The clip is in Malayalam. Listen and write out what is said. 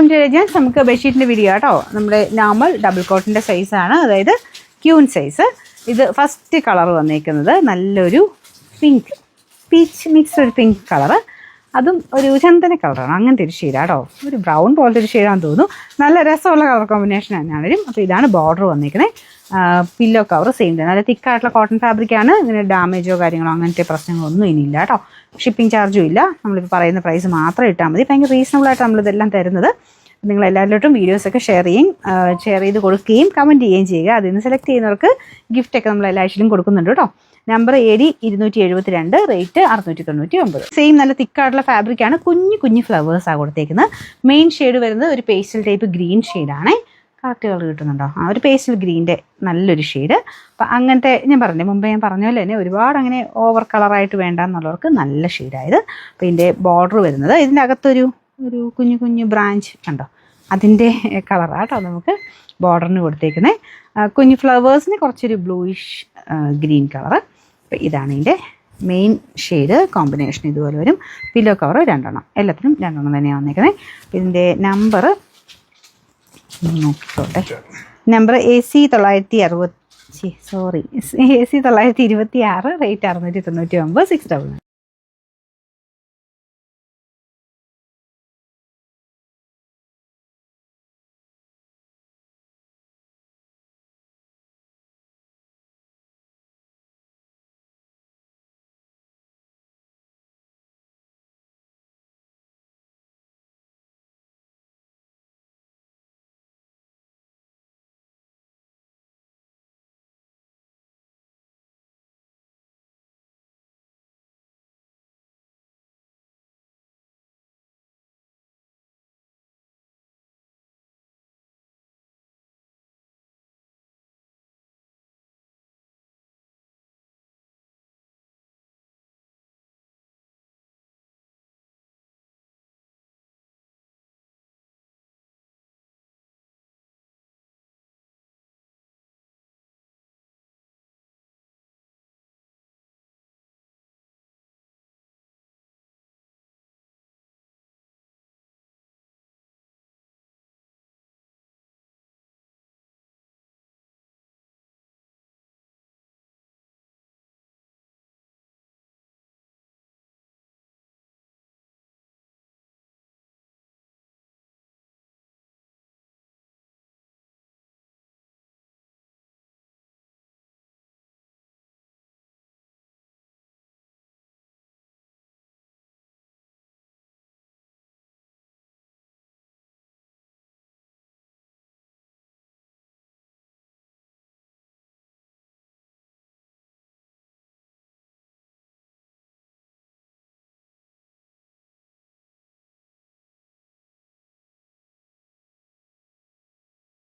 Welcome to രജൻസ്. നമുക്ക് ബെഡ്ഷീറ്റിൻ്റെ വീഡിയോ കേട്ടോ. നമ്മുടെ നോർമൽ ഡബിൾ കോട്ടിൻ്റെ സൈസാണ്, അതായത് ക്യൂൻ സൈസ്. ഇത് ഫസ്റ്റ് കളർ വന്നേക്കുന്നത് നല്ലൊരു പിങ്ക്, പീച്ച് മിക്സ് ഒരു പിങ്ക് കളറ്, അതും ഒരു ചന്ദന കളറാണ്. അങ്ങനത്തെ ഒരു ഷെയ്ഡാണ് കേട്ടോ. ഒരു ബ്രൗൺ പോലത്തെ ഒരു ഷെയ്ഡാണെന്ന് തോന്നുന്നു. നല്ല രസമുള്ള കളർ കോമ്പിനേഷൻ തന്നെയാണെങ്കിലും. അപ്പോൾ ഇതാണ് ബോർഡർ വന്നിരിക്കുന്നത്. പില്ലോ കവർ സെയിം തന്നെ, നല്ല തിക്കായിട്ടുള്ള കോട്ടൺ ഫാബ്രിക്കാണ്. ഇങ്ങനെ ഡാമേജോ കാര്യങ്ങളോ അങ്ങനത്തെ പ്രശ്നങ്ങളൊന്നും ഇനിയില്ല കേട്ടോ. ഷിപ്പിംഗ് ചാർജും ഇല്ല. നമ്മളിപ്പോൾ പറയുന്ന പ്രൈസ് മാത്രം ഇട്ടാൽ മതി. ഭയങ്കര റീസണബിളായിട്ട് നമ്മളിതെല്ലാം തരുന്നത്. നിങ്ങൾ എല്ലാവരിലോട്ടും വീഡിയോസൊക്കെ ഷെയർ ചെയ്ത് കൊടുക്കുകയും കമൻറ്റ് ചെയ്യുകയും ചെയ്യുക. അതിൽ നിന്ന് സെലക്ട് ചെയ്യുന്നവർക്ക് ഗിഫ്റ്റൊക്കെ നമ്മൾ എല്ലാ ആഴ്ചയിലും കൊടുക്കുന്നുണ്ട് കേട്ടോ. Number AD 272, rate 699. സെയിം നല്ല തിക്കായിട്ടുള്ള ഫാബ്രിക്കാണ്. കുഞ്ഞു ഫ്ലവേഴ്സാണ് കൊടുത്തേക്കുന്നത്. മെയിൻ ഷെയ്ഡ് വരുന്നത് ഒരു പേസ്റ്റൽ ടൈപ്പ് ഗ്രീൻ ഷെയ്ഡാണ്. കറക്റ്റ് കളർ കിട്ടുന്നുണ്ടോ? ആ ഒരു പേസ്റ്റൽ ഗ്രീൻ്റെ നല്ലൊരു ഷെയ്ഡ്. അപ്പം അങ്ങനത്തെ ഞാൻ മുമ്പേ ഞാൻ പറഞ്ഞ പോലെ തന്നെ ഒരുപാട് അങ്ങനെ ഓവർ കളറായിട്ട് വേണ്ട എന്നുള്ളവർക്ക് നല്ല ഷെയ്ഡായത്. അപ്പോൾ ഇതിൻ്റെ ബോർഡർ വരുന്നത് ഇതിൻ്റെ അകത്തൊരു കുഞ്ഞു ബ്രാഞ്ച് കണ്ടോ, അതിൻ്റെ കളറാട്ടോ നമുക്ക് ബോർഡറിന് കൊടുത്തേക്കുന്നത്. കുഞ്ഞു ഫ്ലവേഴ്സിന് കുറച്ചൊരു ബ്ലൂയിഷ് ഗ്രീൻ കളറ്. അപ്പോൾ ഇതാണ് ഇതിൻ്റെ മെയിൻ ഷെയ്ഡ് കോമ്പിനേഷൻ. ഇതുപോലെ വരും. പില്ലോ കവർ 2 എല്ലാത്തിനും 2 തന്നെയാണ് വന്നേക്കുന്നത്. ഇതിൻ്റെ നമ്പർ നോക്കിക്കോട്ടെ. Number AC 926, rate 699, 699.